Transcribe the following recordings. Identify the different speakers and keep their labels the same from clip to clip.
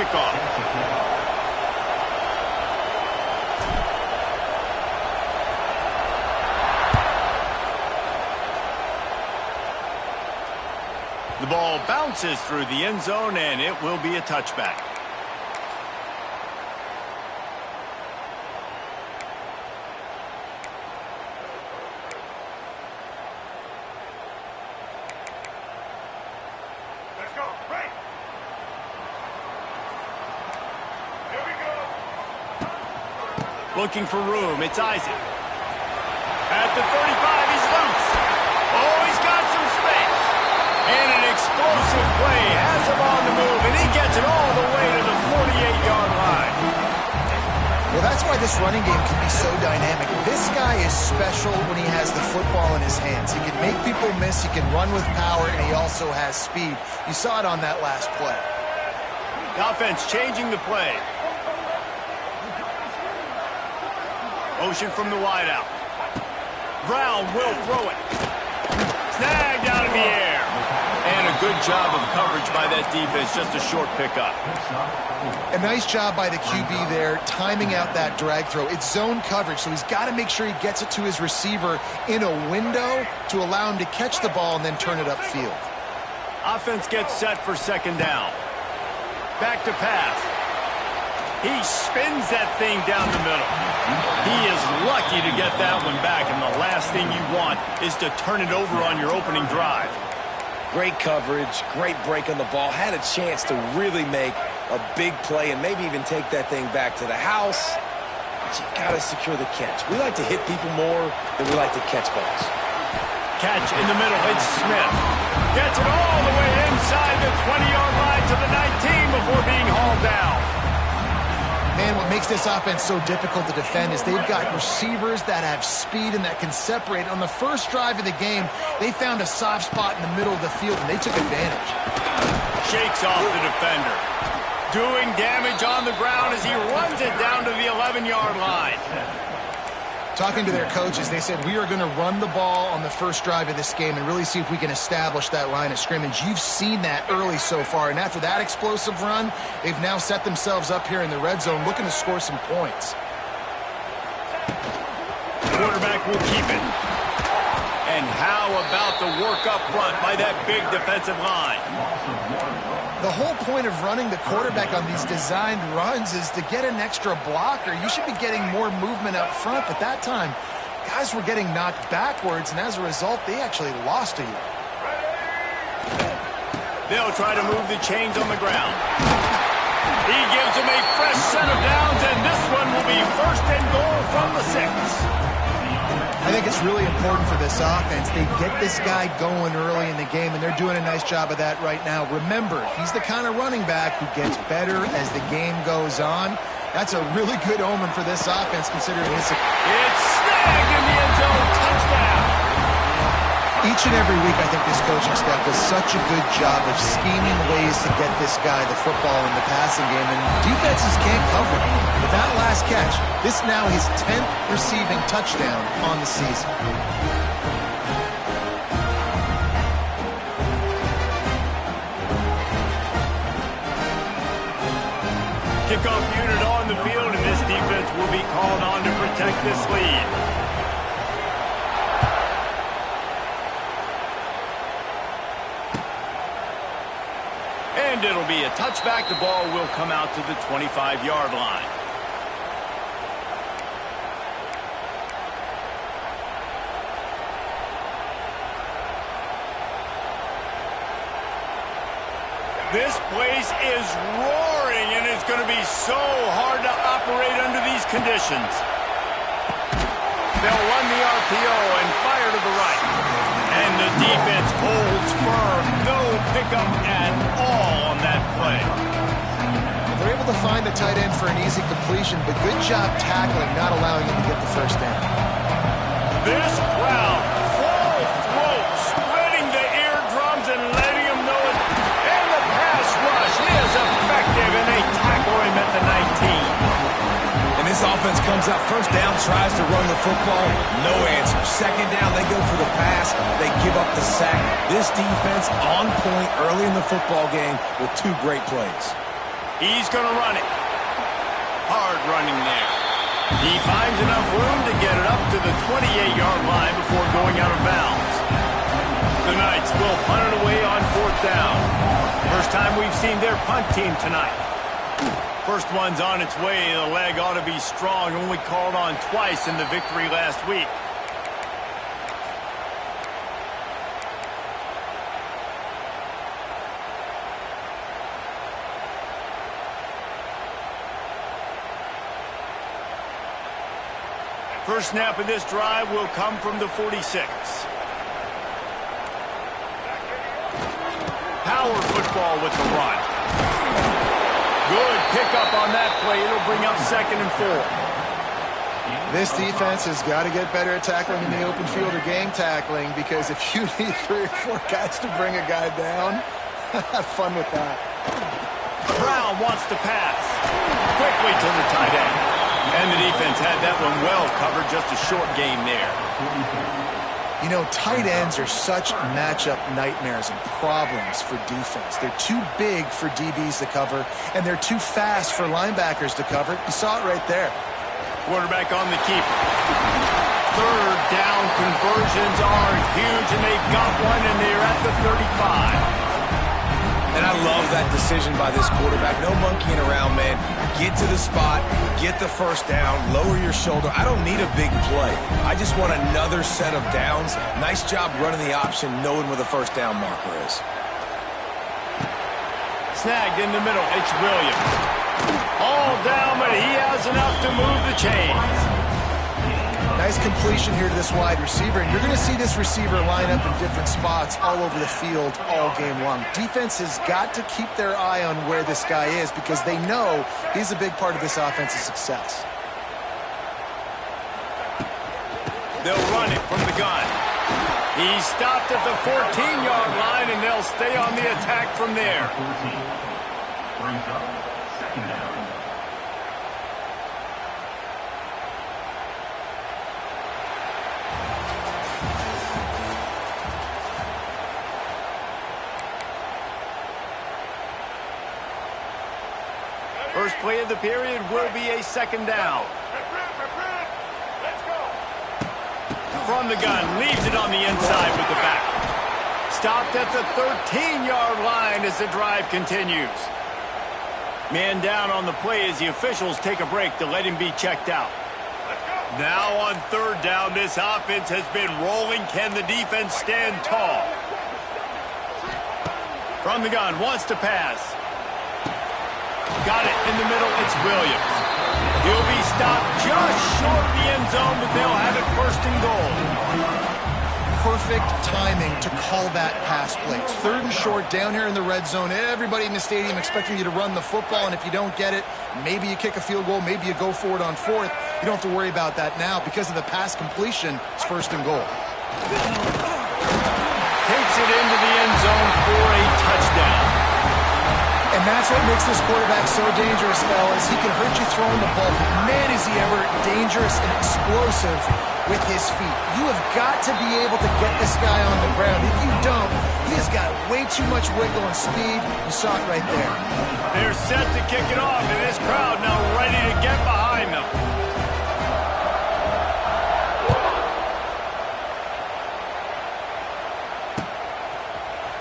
Speaker 1: kickoff. The ball bounces through the end zone, and it will be a touchback.
Speaker 2: Let's go. Right. Here we go.
Speaker 1: Looking for room. It's Isaac. At the 35, he's loose. Oh, he's got some space. And an explosive play has him on the move, and he gets it all the way to the 48-yard line.
Speaker 3: Well, that's why this running game can be so dynamic. This guy is special when he has the football in his hands. He can make people miss, he can run with power, and he also has speed. You saw it on that last play.
Speaker 1: The offense changing the play. Motion from the wideout. Brown will throw it. Snagged out of the air. And a good job of coverage by that defense, just a short pickup.
Speaker 3: A nice job by the QB there, timing out that drag throw. It's zone coverage, so he's got to make sure he gets it to his receiver in a window to allow him to catch the ball and then turn it upfield.
Speaker 1: Offense gets set for second down. Back to pass. He spins that thing down the middle. He is lucky to get that one back, and the last thing you want is to turn it over on your opening drive.
Speaker 4: Great coverage, great break on the ball. Had a chance to really make a big play and maybe even take that thing back to the house. But you got to secure the catch. We like to hit people more than we like to catch balls.
Speaker 1: Catch in the middle. It's Smith. Gets it all the way inside the 20-yard line to the 19 before being hauled down.
Speaker 3: Man, what makes this offense so difficult to defend is they've got receivers that have speed and that can separate. On the first drive of the game, they found a soft spot in the middle of the field, and they took advantage.
Speaker 1: Shakes off the defender. Doing damage on the ground as he runs it down to the 11-yard line.
Speaker 3: Talking to their coaches, they said, we are going to run the ball on the first drive of this game and really see if we can establish that line of scrimmage. You've seen that early so far, and after that explosive run, they've now set themselves up here in the red zone looking to score some points.
Speaker 1: Quarterback will keep it. And how about the work up front by that big defensive line?
Speaker 3: The whole point of running the quarterback on these designed runs is to get an extra blocker. You should be getting more movement up front, but that time, guys were getting knocked backwards, and as a result, they actually lost a yard.
Speaker 1: They'll try to move the chains on the ground. He gives them a fresh set of downs, and this one will be first and goal from the 6.
Speaker 3: I think it's really important for this offense. They get this guy going early in the game, and they're doing a nice job of that right now. Remember, he's the kind of running back who gets better as the game goes on. That's a really good omen for this offense, considering his...
Speaker 1: It's snagged in the end zone. Touchdown.
Speaker 3: Each and every week, I think this coaching staff does such a good job of scheming ways to get this guy the football in the passing game, and defenses can't cover it. With that last catch, this now his 10th receiving touchdown on the season.
Speaker 1: Kickoff unit on the field, and this defense will be called on to protect this lead. And it'll be a touchback. The ball will come out to the 25-yard line. This place is roaring, and it's going to be so hard to operate under these conditions. They'll run the RPO and fire to the right. And the defense holds firm. No pickup at all on that play.
Speaker 3: They're able to find the tight end for an easy completion, but good job tackling, not allowing him to get the first down.
Speaker 1: This crowd, full throat, spreading the eardrums and letting them know it. And the pass rush is effective, and they tackle him at the 19.
Speaker 4: And this offense comes out first down, tries to run the football, no answer. Second down, they go for the pass, they give up the sack. This defense on point early in the football game with two great plays.
Speaker 1: He's going to run it. Hard running there. He finds enough room to get it up to the 28-yard line before going out of bounds. The Knights will punt it away on 4th down. First time we've seen their punt team tonight. First one's on its way. The leg ought to be strong. Only called on twice in the victory last week. First snap of this drive will come from the 46. Power football with the run. Good pickup on that play. It'll bring up 2nd and 4.
Speaker 3: This defense has got to get better at tackling in the open field or game tackling, because if you need 3 or 4 guys to bring a guy down, have fun with that.
Speaker 1: Brown wants to pass. Quickly to the tight end. And the defense had that one well covered. Just a short gain there.
Speaker 3: You know, tight ends are such matchup nightmares and problems for defense. They're too big for DBs to cover, and they're too fast for linebackers to cover. You saw it right there.
Speaker 1: Quarterback on the keeper. 3rd down conversions are huge, and they've got one, and they're at the 35.
Speaker 4: And I love that decision by this quarterback. No monkeying around, man. Get to the spot, get the first down, lower your shoulder. I don't need a big play. I just want another set of downs. Nice job running the option, knowing where the first down marker is.
Speaker 1: Snagged in the middle. It's Williams. All down, but he has enough to move the chains.
Speaker 3: Nice completion here to this wide receiver, and you're going to see this receiver line up in different spots all over the field all game long. Defense has got to keep their eye on where this guy is, because they know he's a big part of this offense's success.
Speaker 1: They'll run it from the gun. He stopped at the 14-yard line, and they'll stay on the attack from there.
Speaker 2: Brings up 2nd down.
Speaker 1: First play of the period will be a 2nd down.
Speaker 2: Let's go.
Speaker 1: From the gun, leaves it on the inside with the back. Stopped at the 13-yard line as the drive continues. Man down on the play as the officials take a break to let him be checked out. Now on 3rd down, this offense has been rolling. Can the defense stand tall? From the gun, wants to pass. Got it in the middle. It's Williams. He'll be stopped just short of the end zone, but they'll have it 1st and goal.
Speaker 3: Perfect timing to call that pass play. It's 3rd and short down here in the red zone. Everybody in the stadium expecting you to run the football, and if you don't get it, maybe you kick a field goal, maybe you go for it on 4th. You don't have to worry about that now. Because of the pass completion, it's 1st and goal.
Speaker 1: Takes it into the end zone for a touchdown.
Speaker 3: And that's what makes this quarterback so dangerous, fellas. He can hurt you throwing the ball, but man, is he ever dangerous and explosive with his feet. You have got to be able to get this guy on the ground. If you don't, he has got way too much wiggle and speed. You saw it right there.
Speaker 1: They're set to kick it off, and this crowd now ready to get behind them.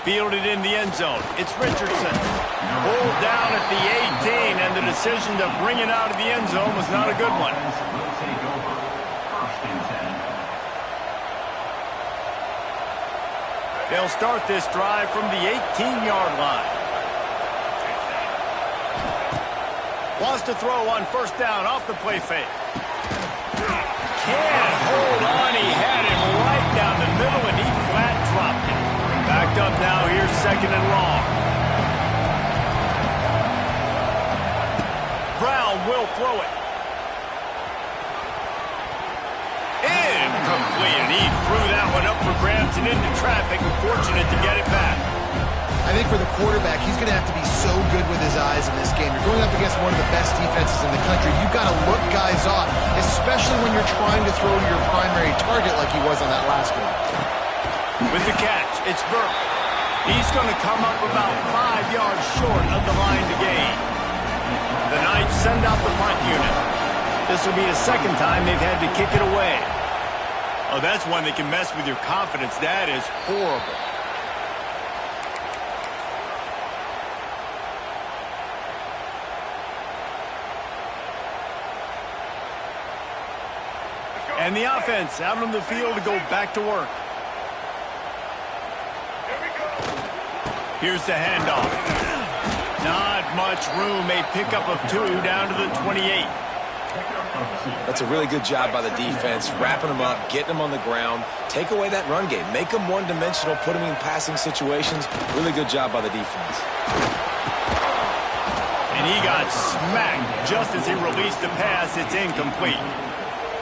Speaker 1: Fielded in the end zone. It's Richardson. Pulled down at the 18, and the decision to bring it out of the end zone was not a good one. They'll start this drive from the 18-yard line. Wants to throw on 1st down off the play fake. Can't hold on. He had him right down the middle, and he flat dropped it. Backed up now. Here's 2nd and long. Brown will throw it. Incomplete, and he threw that one up for grabs and into traffic. Unfortunate to get it back.
Speaker 3: I think for the quarterback, he's going to have to be so good with his eyes in this game. You're going up against one of the best defenses in the country. You've got to look guys off, especially when you're trying to throw to your primary target like he was on that last one.
Speaker 1: With the catch, it's Burke. He's going to come up about 5 yards short of the line to gain. This will be the second time they've had to kick it away. Oh, that's one that can mess with your confidence. That is horrible. And the offense out on the field to go back to work. Here's the handoff. Not much room. A pickup of 2 down to the 28.
Speaker 4: That's a really good job by the defense, wrapping them up, getting them on the ground, take away that run game, make them one-dimensional, put them in passing situations. Really good job by the defense.
Speaker 1: And he got smacked just as he released the pass. It's incomplete.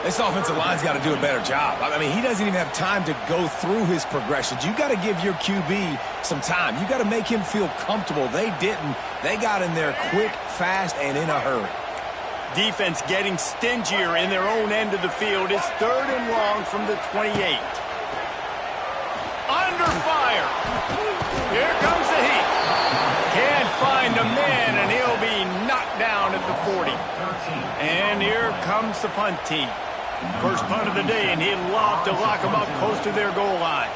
Speaker 4: This offensive line's got to do a better job. I mean, he doesn't even have time to go through his progressions. You got to give your QB some time. You got to make him feel comfortable. They didn't. They got in there quick, fast, and in a hurry.
Speaker 1: Defense getting stingier in their own end of the field. It's 3rd and long from the 28. Under fire. Here comes the heat. Can't find a man, and he'll be knocked down at the 40. And here comes the punt team. First punt of the day, and he'd love to lock them up close to their goal line.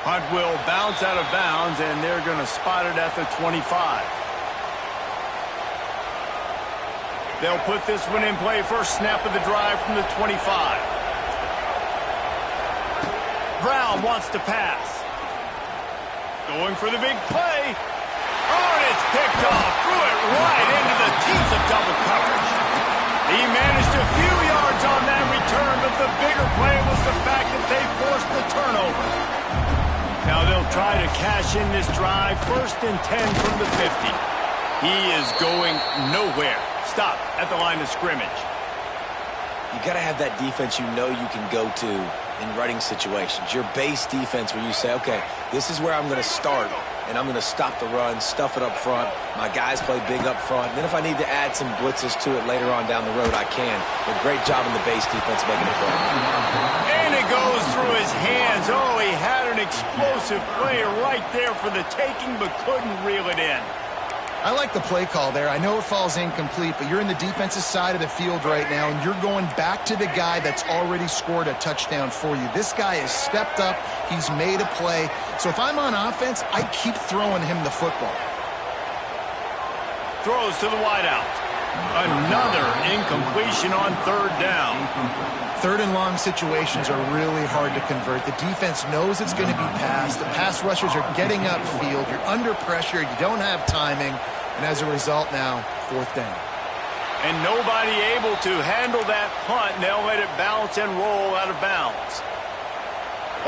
Speaker 1: Punt will bounce out of bounds, and they're going to spot it at the 25. They'll put this one in play. First snap of the drive from the 25. Brown wants to pass. Going for the big play. Oh, and it's picked off. Threw it right into the teeth of double coverage. He managed a few yards on that return, but the bigger play was the fact that they forced the turnover. Now they'll try to cash in this drive. 1st and 10 from the 50. He is going nowhere. Stop at the line of scrimmage.
Speaker 4: You got to have that defense you know you can go to in running situations. Your base defense where you say, okay, this is where I'm going to start, and I'm going to stop the run, stuff it up front. My guys play big up front. And then if I need to add some blitzes to it later on down the road, I can. But great job in the base defense making a play.
Speaker 1: And it goes through his hands. Oh, he had an explosive play right there for the taking, but couldn't reel it in.
Speaker 3: I like the play call there. I know it falls incomplete, but you're in the defensive side of the field right now, and you're going back to the guy that's already scored a touchdown for you. This guy has stepped up. He's made a play. So if I'm on offense, I keep throwing him the football.
Speaker 1: Throws to the wideout. Another incompletion on 3rd down.
Speaker 3: 3rd and long situations are really hard to convert. The defense knows it's going to be passed. The pass rushers are getting upfield. You're under pressure. You don't have timing. And as a result now, 4th down.
Speaker 1: And nobody able to handle that punt. They'll let it bounce and roll out of bounds.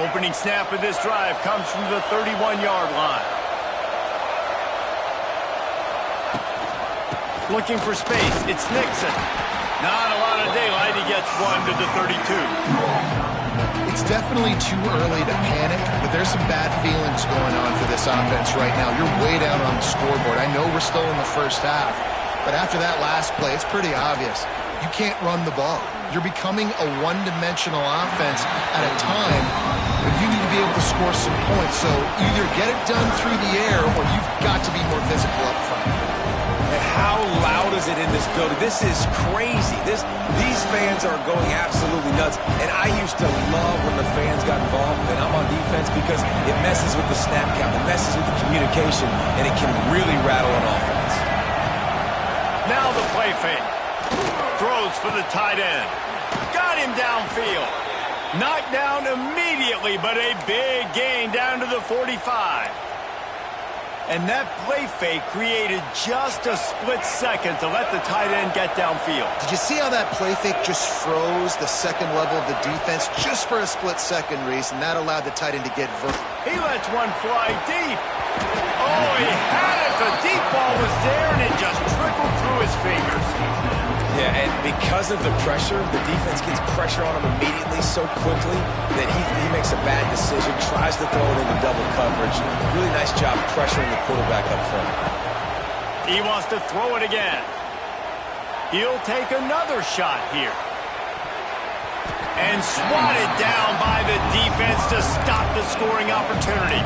Speaker 1: Opening snap of this drive comes from the 31-yard line. Looking for space. It's Nixon. Not a lot of daylight. He gets one to the 32.
Speaker 3: It's definitely too early to panic, but there's some bad feelings going on for this offense right now. You're way down on the scoreboard. I know we're still in the first half, but after that last play, it's pretty obvious. You can't run the ball. You're becoming a one-dimensional offense at a time when you need to be able to score some points. So either get it done through the air or you've got to be more physical up front.
Speaker 4: And how loud is it in this building? This is crazy. These fans are going absolutely nuts. And I used to love when the fans got involved, and I'm on defense because it messes with the snap count, it messes with the communication, and it can really rattle an offense.
Speaker 1: Now the play fake. Throws for the tight end. Got him downfield. Knocked down immediately, but a big gain down to the 45. And that play fake created just a split second to let the tight end get downfield.
Speaker 3: Did you see how that play fake just froze the second level of the defense just for a split second, Reese, and that allowed the tight end to get vertical?
Speaker 1: He lets one fly deep. Oh, he had it. The deep ball was there, and it just trickled through his fingers.
Speaker 4: Yeah, and because of the pressure, the defense gets pressure on him immediately so quickly that he makes a bad decision, tries to throw it into double coverage. Really nice job pressuring the quarterback up front.
Speaker 1: He wants to throw it again. He'll take another shot here. And swatted down by the defense to stop the scoring opportunity.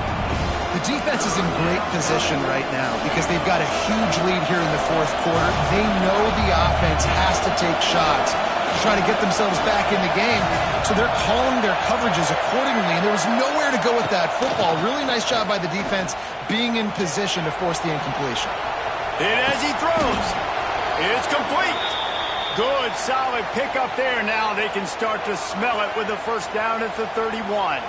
Speaker 3: The The defense is in great position right now because they've got a huge lead here in the fourth quarter. They know the offense has to take shots to try to get themselves back in the game, so they're calling their coverages accordingly, and there was nowhere to go with that football. Really nice job by the defense being in position to force the incompletion.
Speaker 1: And as he throws, it's complete. Good, solid pickup there. Now they can start to smell it with a first down at the 31.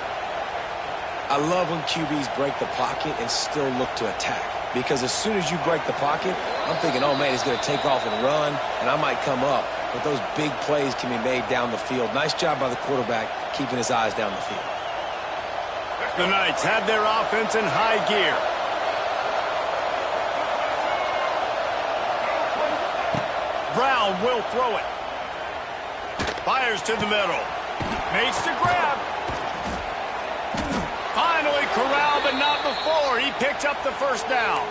Speaker 4: I love when QBs break the pocket and still look to attack. Because as soon as you break the pocket, I'm thinking, oh, man, he's going to take off and run, and I might come up. But those big plays can be made down the field. Nice job by the quarterback keeping his eyes down the field.
Speaker 1: The Knights have their offense in high gear. Brown will throw it. Fires to the middle. Makes the grab. Finally corralled, but not before. He picks up the first down.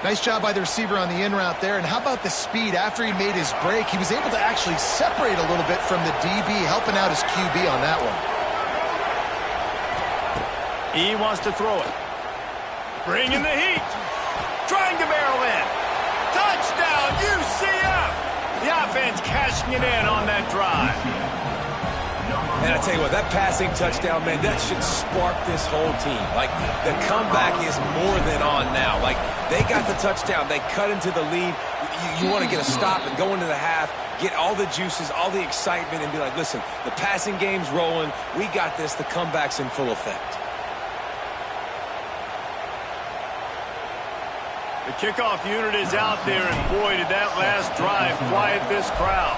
Speaker 3: Nice job by the receiver on the in route there. And how about the speed? After he made his break, he was able to actually separate a little bit from the DB, helping out his QB on that one.
Speaker 1: He wants to throw it. Bringing the heat. Trying to barrel in. Touchdown, UCF! The offense cashing it in on that drive.
Speaker 4: And I tell you what, that passing touchdown, man, that should spark this whole team. Like, the comeback is more than on now. Like, they got the touchdown. They cut into the lead. You want to get a stop and go into the half, get all the juices, all the excitement, and be like, listen, the passing game's rolling. We got this. The comeback's in full effect.
Speaker 1: The kickoff unit is out there, and boy, did that last drive quiet this crowd.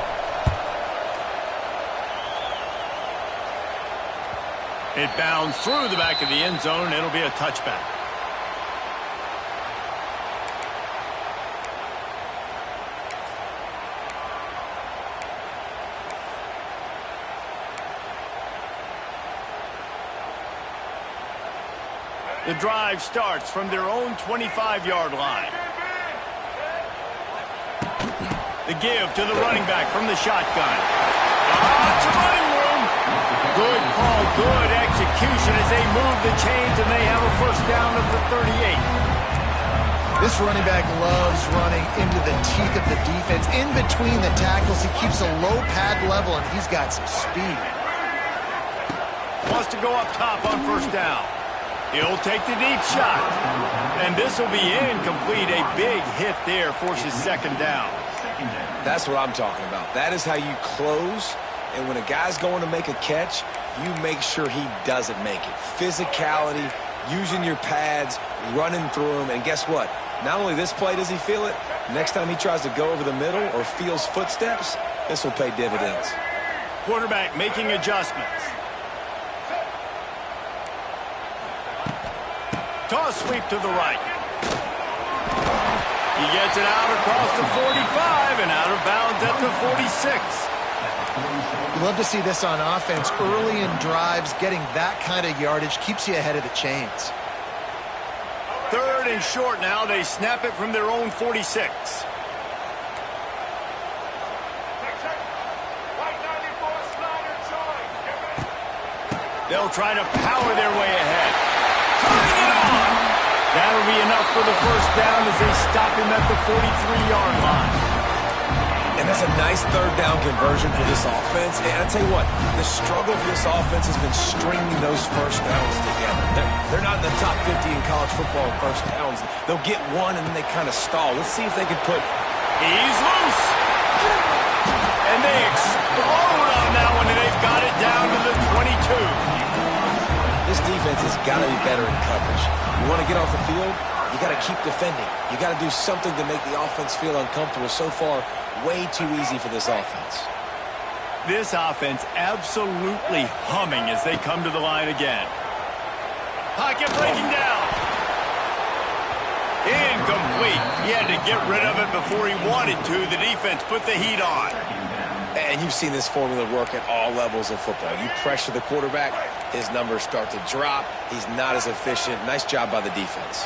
Speaker 1: It bounds through the back of the end zone, and it'll be a touchback. The drive starts from their own 25-yard line. The give to the running back from the shotgun. Lots of running room. Good call, good execution as they move the chains, and they have a first down at the 38.
Speaker 3: This running back loves running into the teeth of the defense. In between the tackles, he keeps a low pad level, and he's got some speed.
Speaker 1: Wants to go up top on first down. He'll take the deep shot. And this will be incomplete. A big hit there forces second down.
Speaker 4: That's what I'm talking about. That is how you close. And when a guy's going to make a catch, you make sure he doesn't make it. Physicality, using your pads, running through them. And guess what? Not only this play does he feel it, next time he tries to go over the middle or feels footsteps, this will pay dividends.
Speaker 1: Quarterback making adjustments. Toss sweep to the right. He gets it out across the 45 and out of bounds at the 46.
Speaker 3: You love to see this on offense. Early in drives, getting that kind of yardage keeps you ahead of the chains.
Speaker 1: Third and short now. They snap it from their own 46. They'll try to power their way ahead. Turning it on. That'll be enough for the first down as they stop him at the 43-yard line.
Speaker 4: And that's a nice third down conversion for this offense. And I tell you what, the struggle for this offense has been stringing those first downs together. They're not in the top 50 in college football in first downs. They'll get one and then they kind of stall. Let's see if they can put...
Speaker 1: He's loose. And they explode on that one, and they've got it down to the 22.
Speaker 4: This defense has got to be better in coverage. You want to get off the field, you got to keep defending. You got to do something to make the offense feel uncomfortable. So far, way too easy for this offense.
Speaker 1: This offense absolutely humming as they come to the line again. Pocket breaking down. Incomplete. He had to get rid of it before he wanted to. The defense put the heat on.
Speaker 4: And you've seen this formula work at all levels of football. You pressure the quarterback, his numbers start to drop. He's not as efficient. Nice job by the defense.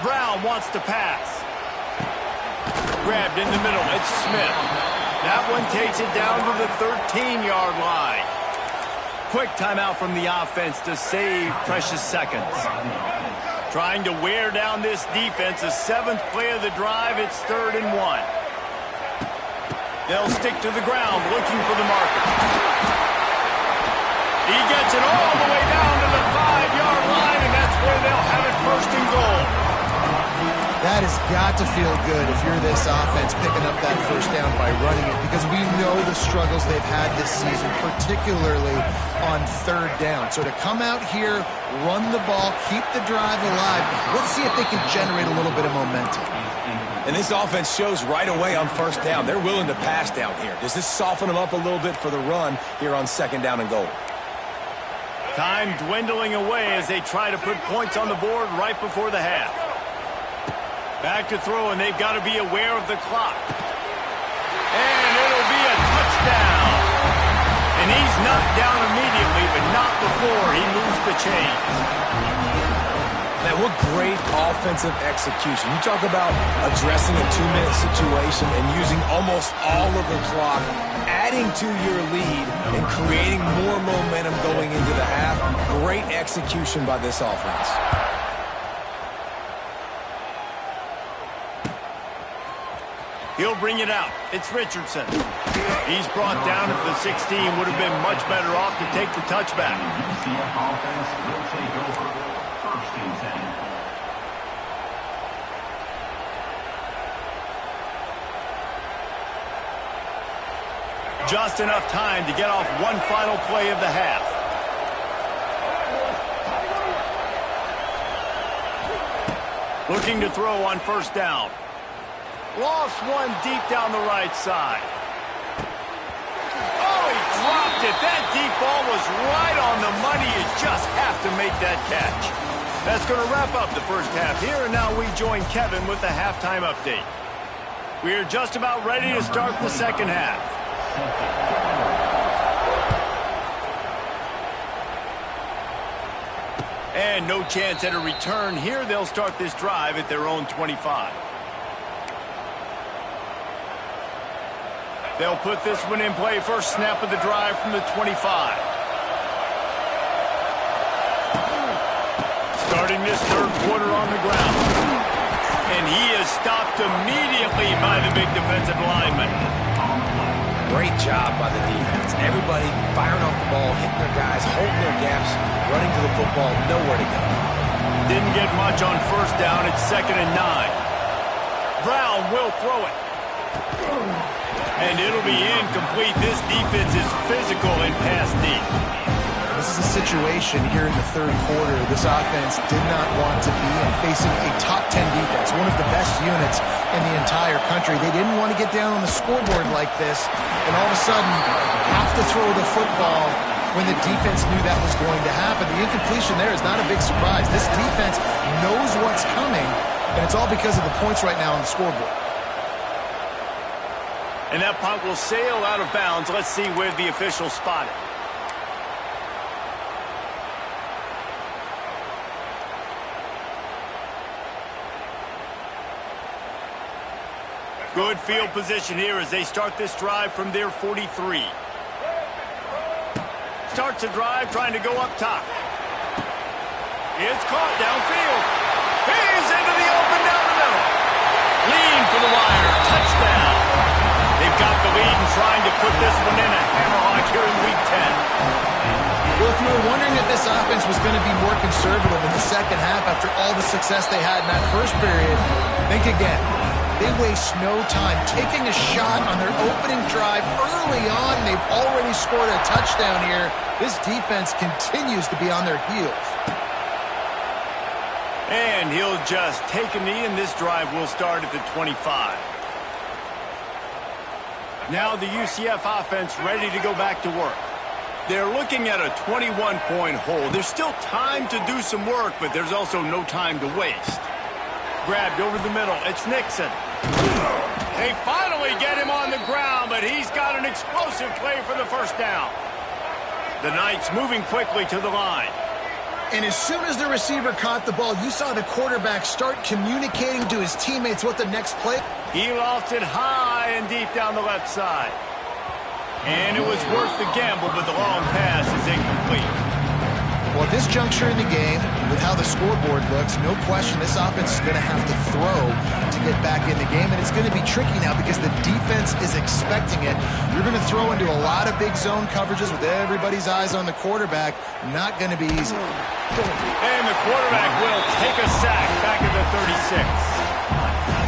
Speaker 1: Brown wants to pass. Grabbed in the middle. It's Smith. That one takes it down to the 13-yard line. quick timeout from the offense to save precious seconds. Trying to wear down this defense. The 7th play of the drive. It's 3rd and 1. They'll stick to the ground looking for the marker. He gets it all the way down to the 5-yard line, and that's where they'll have it 1st and goal.
Speaker 3: That has got to feel good if you're this offense picking up that 1st down by running it, because we know the struggles they've had this season, particularly on 3rd down. So to come out here, run the ball, keep the drive alive, let's see if they can generate a little bit of momentum.
Speaker 4: And this offense shows right away on 1st down. They're willing to pass down here. Does this soften them up a little bit for the run here on 2nd down and goal?
Speaker 1: Time dwindling away as they try to put points on the board right before the half. Back to throw, and they've got to be aware of the clock. And it'll be a touchdown. And he's knocked down immediately, but not before he moves the chains.
Speaker 4: Man, what great offensive execution. You talk about addressing a 2-minute situation and using almost all of the clock, adding to your lead and creating more momentum going into the half. Great execution by this offense.
Speaker 1: He'll bring it out. It's Richardson. He's brought down at the 16. Would have been much better off to take the touchback.
Speaker 2: UCF offense will take over 1st and 10.
Speaker 1: Just enough time to get off one final play of the half. Looking to throw on 1st down. Lost one deep down the right side. Oh, he dropped it. That deep ball was right on the money. You just have to make that catch. That's going to wrap up the 1st half here, and now we join Kevin with the halftime update. We're just about ready to start the 2nd half. And no chance at a return here. They'll start this drive at their own 25. They'll put this one in play. 1st snap of the drive from the 25. Starting this 3rd quarter on the ground. And he is stopped immediately by the big defensive lineman.
Speaker 4: Great job by the defense. Everybody firing off the ball, hitting their guys, holding their gaps, running to the football, nowhere to go.
Speaker 1: Didn't get much on 1st down. It's 2nd and 9. Brown will throw it. And it'll be incomplete. This defense is physical and pass deep.
Speaker 3: This is a situation here in the 3rd quarter this offense did not want to be in, facing a top 10 defense, one of the best units in the entire country. They didn't want to get down on the scoreboard like this and all of a sudden have to throw the football when the defense knew that was going to happen. The incompletion there is not a big surprise. This defense knows what's coming, and it's all because of the points right now on the scoreboard.
Speaker 1: And that punt will sail out of bounds. Let's see where the official spot it. Good field position here as they start this drive from their 43. Starts a drive trying to go up top. It's caught downfield. He's into the open down the middle. Lean for the wire. Touchdown. They've got the lead and trying to put this one in a hammerlock here in Week 10.
Speaker 3: Well, if you were wondering if this offense was going to be more conservative in the 2nd half after all the success they had in that 1st period, think again. They waste no time taking a shot on their opening drive early on. They've already scored a touchdown here. This defense continues to be on their heels.
Speaker 1: And he'll just take a knee, and this drive will start at the 25. Now the UCF offense ready to go back to work. They're looking at a 21-point hole. There's still time to do some work, but there's also no time to waste. Grabbed over the middle. It's Nixon. They finally get him on the ground, but he's got an explosive play for the 1st down. The Knights moving quickly to the line.
Speaker 3: And as soon as the receiver caught the ball, you saw the quarterback start communicating to his teammates what the next play.
Speaker 1: He lost it high and deep down the left side. And it was worth the gamble, but the long pass is incomplete.
Speaker 3: Well, at this juncture in the game, with how the scoreboard looks, no question this offense is going to have to throw to get back in the game, and it's going to be tricky now because the defense is expecting it. You're going to throw into a lot of big zone coverages with everybody's eyes on the quarterback. Not going to be easy.
Speaker 1: And the quarterback will take a sack back at the 36.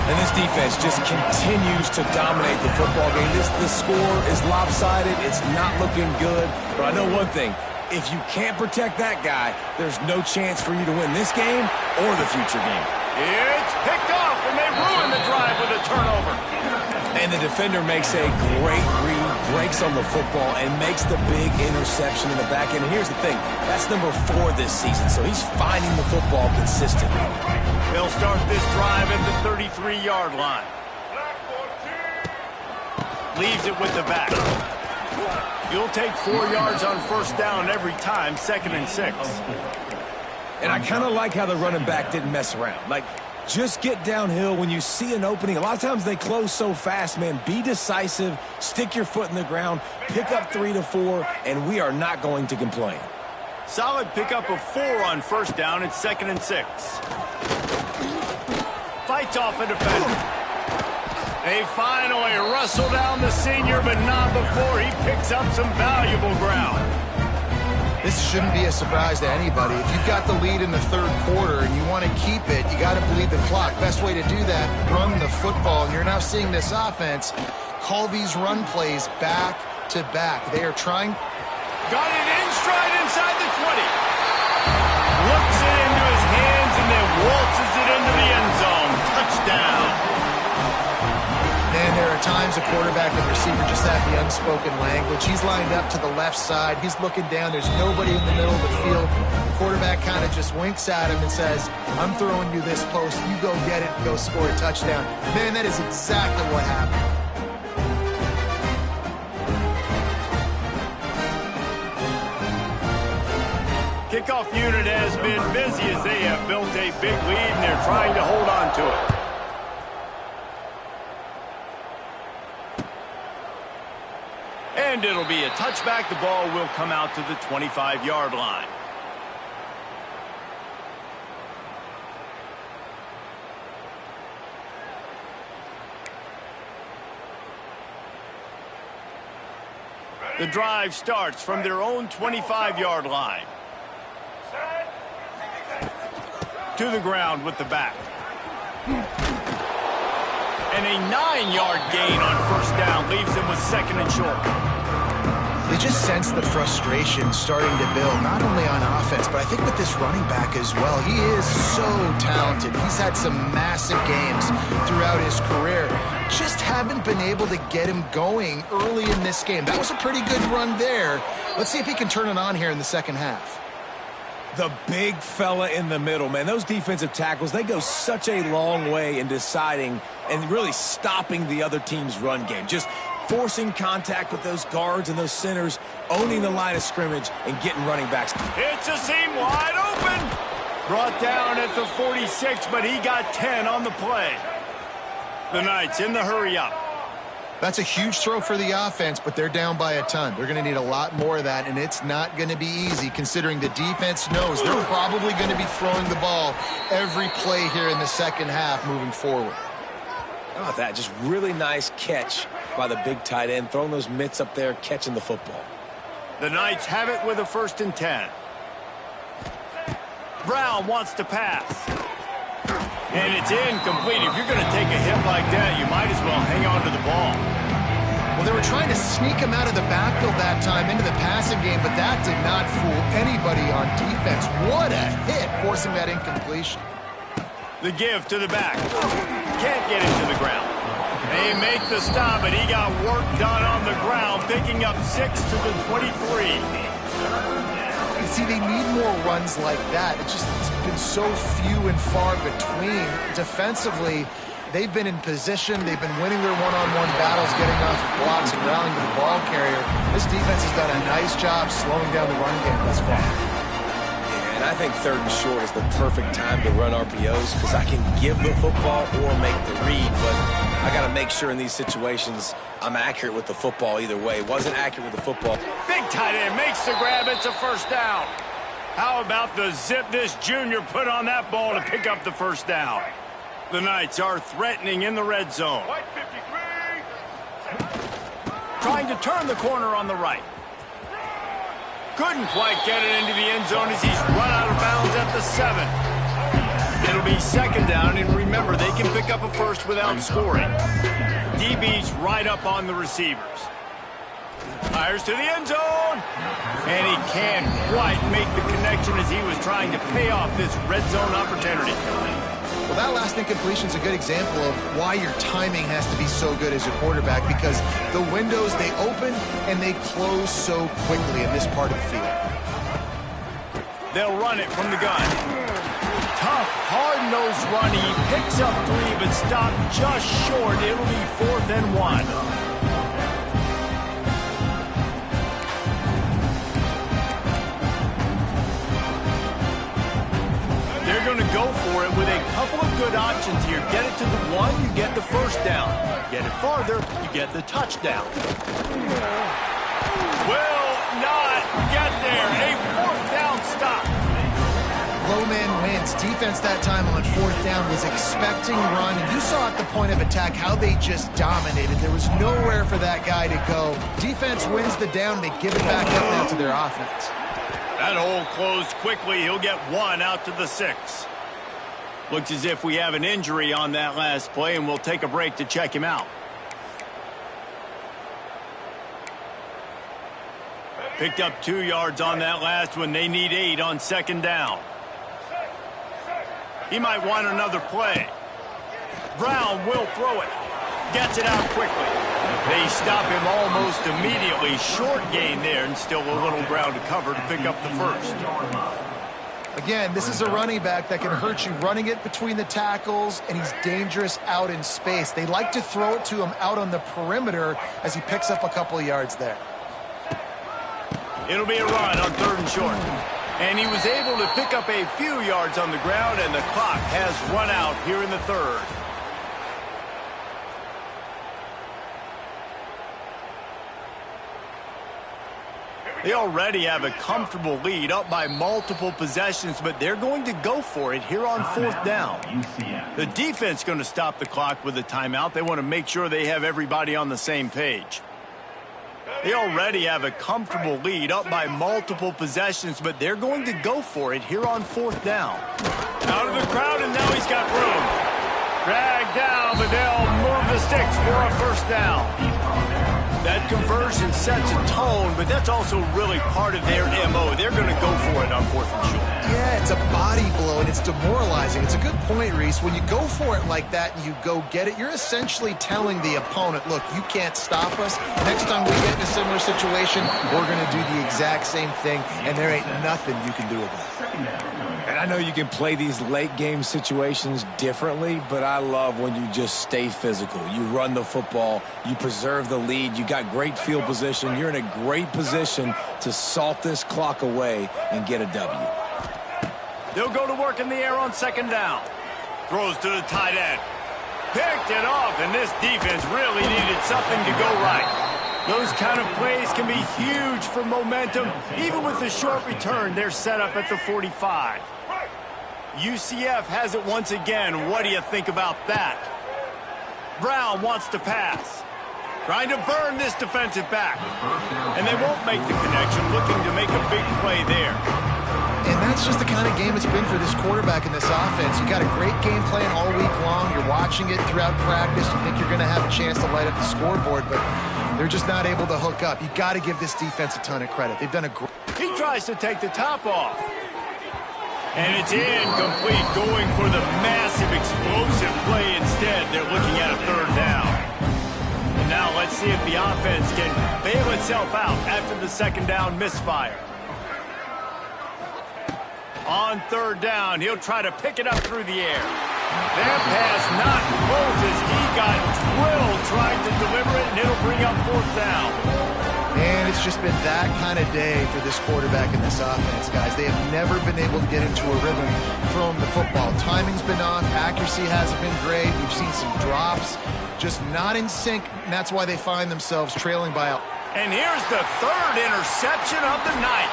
Speaker 4: And this defense just continues to dominate the football game. The score is lopsided. It's not looking good. But I know one thing. If you can't protect that guy, there's no chance for you to win this game or the future game.
Speaker 1: It's picked off, and they ruin the drive with a turnover.
Speaker 4: And the defender makes a great read, breaks on the football, and makes the big interception in the back end. And here's the thing. That's number 4 this season, so he's finding the football consistently.
Speaker 1: They'll start this drive at the 33-yard line. Leaves it with the back. You'll take 4 yards on first down every time, 2nd and 6.
Speaker 4: And I kind of like how the running back didn't mess around. Like, just get downhill when you see an opening. A lot of times they close so fast, man. Be decisive, stick your foot in the ground, pick up 3 to 4, and we are not going to complain.
Speaker 1: Solid pickup of 4 on first down. It's 2nd and 6. Fights off a defender. They finally wrestle down the senior, but not before he picks up some valuable ground.
Speaker 3: This shouldn't be a surprise to anybody. If you've got the lead in the third quarter and you want to keep it, you got to bleed the clock. Best way to do that, run the football. And you're now seeing this offense call these run plays back to back. They are trying.
Speaker 1: Got it in stride inside the 20. Looks it into his hands and then waltzes it into the end zone. Touchdown.
Speaker 3: And there are times a quarterback and receiver just have the unspoken language. He's lined up to the left side. He's looking down. There's nobody in the middle of the field. The quarterback kind of just winks at him and says, I'm throwing you this post. You go get it and go score a touchdown. Man, that is exactly what happened.
Speaker 1: Kickoff unit has been busy as they have built a big lead and they're trying to hold on to it. And it'll be a touchback. The ball will come out to the 25-yard line. The drive starts from their own 25-yard line. To the ground with the back. And a 9-yard gain on first down leaves them with 2nd and short.
Speaker 3: They just sense the frustration starting to build, not only on offense, but I think with this running back as well. He is so talented. He's had some massive games throughout his career. Just haven't been able to get him going early in this game. That was a pretty good run there. Let's see if he can turn it on here in the second half.
Speaker 4: The big fella in the middle, man. Those defensive tackles, they go such a long way in deciding and really stopping the other team's run game. Just forcing contact with those guards and those centers, owning the line of scrimmage, and getting running backs.
Speaker 1: It's a seam wide open. Brought down at the 46, but he got 10 on the play. The Knights in the hurry up.
Speaker 3: That's a huge throw for the offense, but they're down by a ton. They're going to need a lot more of that, and it's not going to be easy considering the defense knows they're probably going to be throwing the ball every play here in the second half moving forward.
Speaker 4: Oh, that just really nice catch by the big tight end, throwing those mitts up there, catching the football.
Speaker 1: The Knights have it with a 1st and 10. Brown wants to pass. And it's incomplete. If you're going to take a hit like that, you might as well hang on to the ball.
Speaker 3: Well, they were trying to sneak him out of the backfield that time into the passing game, but that did not fool anybody on defense. What a hit, forcing that incompletion.
Speaker 1: The give to the back. Can't get it to the ground. They make the stop, and he got work done on the ground, picking up 6 to the 23.
Speaker 3: You see, they need more runs like that. It's been so few and far between. Defensively, they've been in position. They've been winning their one-on-one battles, getting off of blocks and rallying to the ball carrier. This defense has done a nice job slowing down the run game thus far.
Speaker 4: And I think 3rd and short is the perfect time to run RPOs because I can give the football or make the read, but I got to make sure in these situations I'm accurate with the football either way. Wasn't accurate with the football.
Speaker 1: Big tight end makes the grab. It's a first down. How about the zip this junior put on that ball to pick up the first down? The Knights are threatening in the red zone. Trying to turn the corner on the right. Couldn't quite get it into the end zone as he's run out of bounds at the 7. It'll be 2nd down, and remember, they can pick up a first without scoring. DB's right up on the receivers. Fires to the end zone, and he can't quite make the connection as he was trying to pay off this red zone opportunity.
Speaker 3: Well, that last incompletion is a good example of why your timing has to be so good as a quarterback, because the windows, they open and they close so quickly in this part of the field.
Speaker 1: They'll run it from the gun. Tough, hard-nosed run. He picks up 3, but stopped just short. It'll be 4th and 1. They're going to go for it with a couple of good options here. Get it to the 1, you get the first down. Get it farther, you get the touchdown. Will not get there. A 4th down stop.
Speaker 3: Low man wins. Defense that time on 4th down was expecting run. And you saw at the point of attack how they just dominated. There was nowhere for that guy to go. Defense wins the down. They give it back up now to their offense.
Speaker 1: That hole closed quickly. He'll get 1 out to the 6. Looks as if we have an injury on that last play, and we'll take a break to check him out. Picked up 2 yards on that last one. They need 8 on 2nd down. He might want another play. Brown will throw it. Gets it out quickly. They stop him almost immediately. Short gain there, and still a little ground to cover to pick up the first.
Speaker 3: Again, this is a running back that can hurt you running it between the tackles, and he's dangerous out in space. They like to throw it to him out on the perimeter as he picks up a couple of yards there.
Speaker 1: It'll be a run on 3rd and short. And he was able to pick up a few yards on the ground, and the clock has run out here in the 3rd. They already have a comfortable lead, up by multiple possessions, but they're going to go for it here on 4th down. The defense going to stop the clock with a timeout. They want to make sure they have everybody on the same page. They already have a comfortable lead, up by multiple possessions, but they're going to go for it here on 4th down. Out of the crowd, and now he's got room. Dragged down, but they'll move the sticks for a first down. That conversion sets a tone, but that's also really part of their MO. They're going to go for it on 4th and short.
Speaker 3: Yeah, it's a body blow, and it's demoralizing. It's a good point, Reese. When you go for it like that and you go get it, you're essentially telling the opponent, look, you can't stop us. Next time we get in a similar situation, we're going to do the exact same thing, and there ain't nothing you can do about it.
Speaker 4: And I know you can play these late game situations differently, but I love when you just stay physical. You run the football, you preserve the lead, you got great field position, you're in a great position to salt this clock away and get a W.
Speaker 1: They'll go to work in the air on 2nd down. Throws to the tight end. Picked it off, and this defense really needed something to go right. Those kind of plays can be huge for momentum. Even with the short return, they're set up at the 45. UCF has it once again. What do you think about that? Brown wants to pass. Trying to burn this defensive back. And they won't make the connection, looking to make a big play there.
Speaker 3: And that's just the kind of game it's been for this quarterback in this offense. You got a great game plan all week long. You're watching it throughout practice. You think you're going to have a chance to light up the scoreboard, but they're just not able to hook up. You got to give this defense a ton of credit. They've done a great...
Speaker 1: He tries to take the top off. And it's incomplete, going for the massive explosive play instead. They're looking at a 3rd down. And now let's see if the offense can bail itself out after the 2nd down misfire. On 3rd down, he'll try to pick it up through the air. That pass not close as he got drilled trying to deliver it, and it'll bring up 4th down.
Speaker 3: And it's just been that kind of day for this quarterback and this offense, guys. They have never been able to get into a rhythm throwing the football. Timing's been off. Accuracy hasn't been great. We've seen some drops, just not in sync, and that's why they find themselves trailing by a...
Speaker 1: And here's the third interception of the night.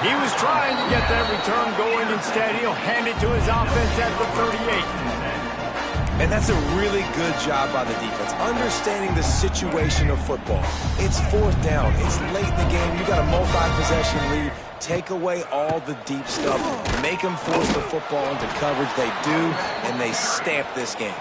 Speaker 1: He was trying to get that return going. Instead, he'll hand it to his offense at the 38.
Speaker 4: And that's a really good job by the defense, understanding the situation of football. It's fourth down. It's late in the game. You got a multi-possession lead. Take away all the deep stuff. Make them force the football into coverage. They do, and they stamp this game.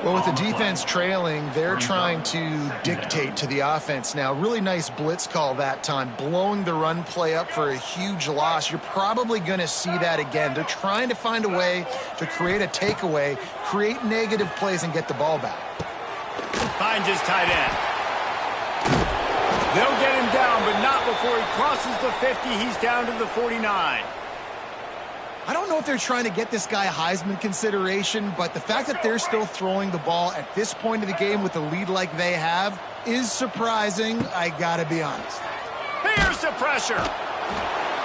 Speaker 3: Well, with the defense trailing, they're trying to dictate to the offense now. Really nice blitz call that time, blowing the run play up for a huge loss. You're probably going to see that again. They're trying to find a way to create a takeaway, create negative plays, and get the ball back.
Speaker 1: Finds his tight end. They'll get him down, but not before he crosses the 50. He's down to the 49.
Speaker 3: I don't know if they're trying to get this guy Heisman consideration, but the fact that they're still throwing the ball at this point of the game with a lead like they have is surprising, I gotta be honest.
Speaker 1: Here's the pressure.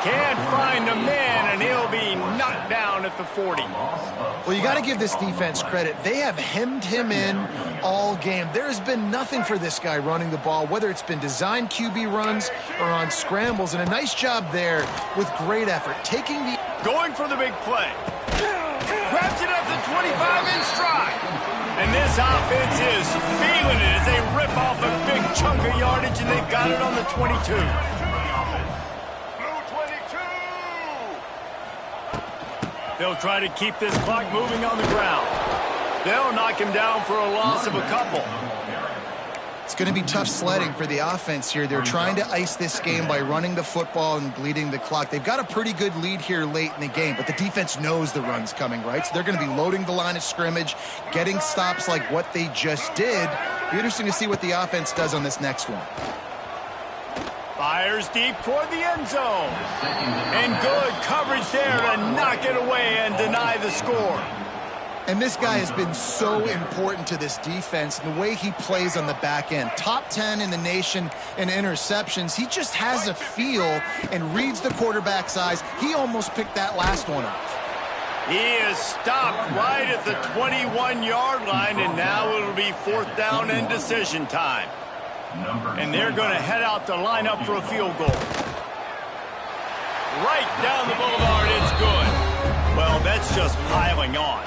Speaker 1: Can't find a man, and he'll be knocked down at the 40.
Speaker 3: Well, you got to give this defense credit. They have hemmed him in all game. There has been nothing for this guy running the ball, whether it's been designed QB runs or on scrambles, and a nice job there with great effort. Taking the...
Speaker 1: Going for the big play. Grabs it at the 25 in stride. And this offense is feeling it as they rip off a big chunk of yardage, and they've got it on the 22. They'll try to keep this clock moving on the ground. They'll knock him down for a loss of a couple.
Speaker 3: It's going to be tough sledding for the offense here. They're trying to ice this game by running the football and bleeding the clock. They've got a pretty good lead here late in the game, but the defense knows the run's coming, right? So they're going to be loading the line of scrimmage, getting stops like what they just did. Be interesting to see what the offense does on this next one.
Speaker 1: Fires deep toward the end zone. And good coverage there to knock it away and deny the score.
Speaker 3: And this guy has been so important to this defense, and the way he plays on the back end. Top 10 in the nation in interceptions. He just has a feel and reads the quarterback's eyes. He almost picked that last one off.
Speaker 1: He is stopped right at the 21-yard line, and now it'll be fourth down and decision time. And they're going to head out to line up for a field goal. Right down the boulevard, it's good. Well, that's just piling on.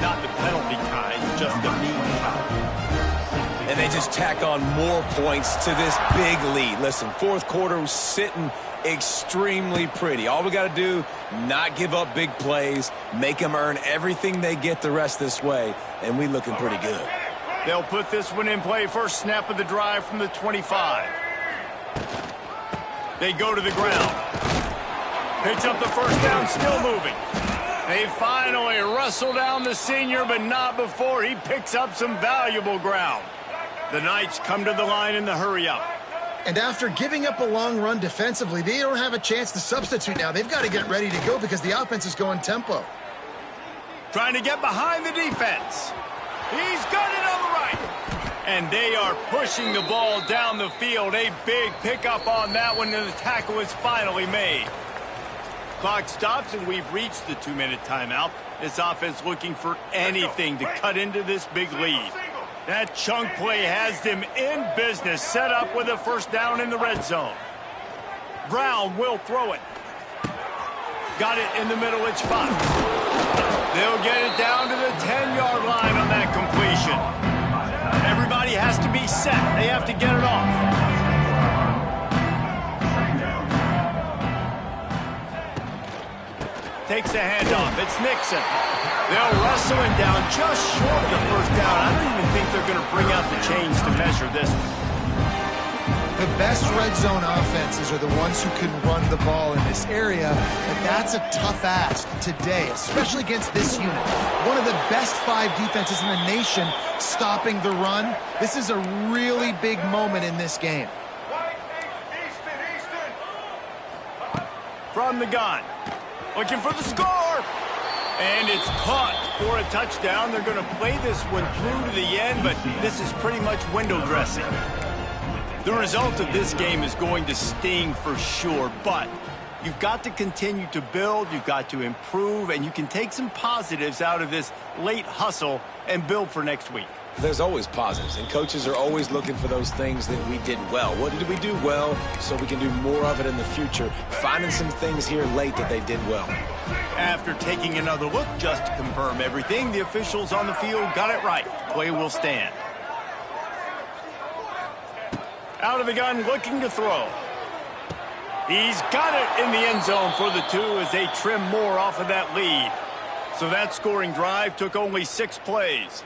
Speaker 1: Not the penalty kind, just the mean kind.
Speaker 4: And they just tack on more points to this big lead. Listen, fourth quarter was sitting extremely pretty. All we got to do, not give up big plays, make them earn everything they get the rest this way, and we looking pretty good.
Speaker 1: They'll put this one in play. First snap of the drive from the 25. They go to the ground. Picks up the first down, still moving. They finally wrestle down the senior, but not before he picks up some valuable ground. The Knights come to the line in the hurry-up.
Speaker 3: And after giving up a long run defensively, they don't have a chance to substitute now. They've got to get ready to go because the offense is going tempo.
Speaker 1: Trying to get behind the defense. He's got it on the right. And they are pushing the ball down the field. A big pickup on that one, and the tackle is finally made. Clock stops, and we've reached the 2-minute timeout. This offense looking for anything to cut into this big lead. That chunk play has them in business, set up with a first down in the red zone. Brown will throw it. Got it in the middle, it's 5. They'll get it down to the 10-yard line on that completion. Everybody has to be set. They have to get it off. Takes the handoff. It's Nixon. They'll wrestle him down just short of the first down. I don't even think they're going to bring out the chains to measure this one.
Speaker 3: The best red zone offenses are the ones who can run the ball in this area, but that's a tough ask today, especially against this unit. One of the best 5 defenses in the nation stopping the run. This is a really big moment in this game.
Speaker 1: From the gun. Looking for the score. And it's caught for a touchdown. They're going to play this one through to the end, but this is pretty much window dressing. The result of this game is going to sting for sure, but you've got to continue to build, you've got to improve, and you can take some positives out of this late hustle and build for next week.
Speaker 4: There's always positives, and coaches are always looking for those things that we did well. What did we do well so we can do more of it in the future? Finding some things here late that they did well.
Speaker 1: After taking another look just to confirm everything, the officials on the field got it right. Play will stand. Out of the gun, looking to throw. He's got it in the end zone for the 2 as they trim more off of that lead. So that scoring drive took only 6 plays.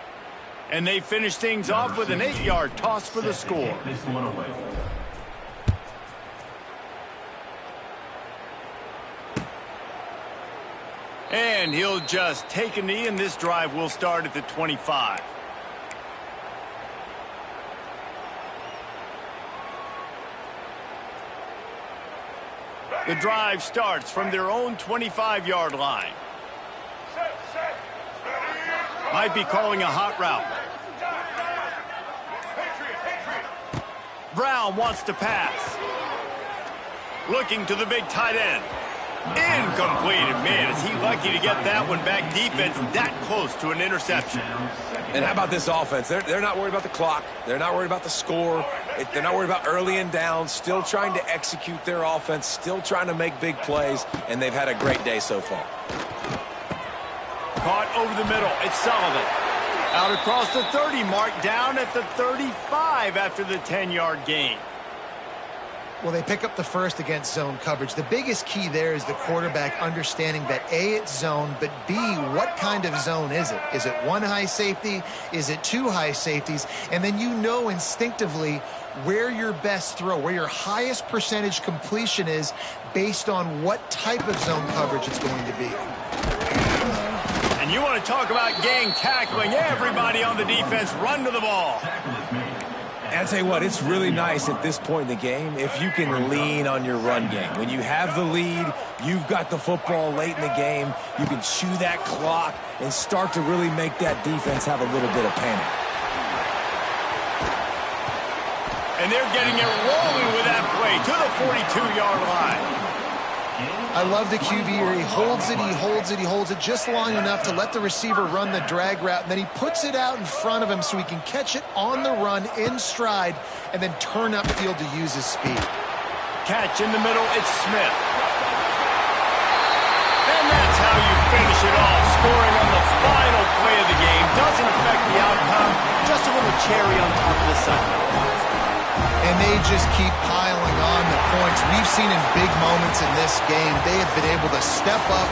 Speaker 1: And they finished things off with an 8-yard toss for the score. And he'll just take a knee, and this drive will start at the 25. The drive starts from their own 25-yard line. Might be calling a hot route. Brown wants to pass. Looking to the big tight end. Incomplete. Man, is he lucky to get that one back. Defense that close to an interception.
Speaker 4: And how about this offense? They're not worried about the clock. They're not worried about the score. They're not worried about early and down. Still trying to execute their offense. Still trying to make big plays. And they've had a great day so far.
Speaker 1: Caught over the middle. It's Sullivan. Out across the 30 mark, down at the 35 after the 10-yard gain.
Speaker 3: Well, they pick up the first against zone coverage. The biggest key there is the quarterback understanding that A, it's zone, but B, what kind of zone is it? Is it 1 high safety? Is it 2 high safeties? And then you know instinctively where your best throw, where your highest percentage completion is based on what type of zone coverage it's going to be.
Speaker 1: And you want to talk about gang tackling. Everybody on the defense run to the ball.
Speaker 4: And I'll tell you what, it's really nice at this point in the game if you can lean on your run game. When you have the lead, you've got the football late in the game, you can chew that clock and start to really make that defense have a little bit of panic.
Speaker 1: And they're getting it rolling with that play to the 42-yard line.
Speaker 3: I love the QB here. He holds it, he holds it, he holds it just long enough to let the receiver run the drag route, and then he puts it out in front of him so he can catch it on the run in stride and then turn upfield to use his speed.
Speaker 1: Catch in the middle, it's Smith. And that's how you finish it off, scoring on the final play of the game. Doesn't affect the outcome, just a little cherry on top of the Sunday.
Speaker 3: And they just keep piling on the points. We've seen in big moments in this game, they have been able to step up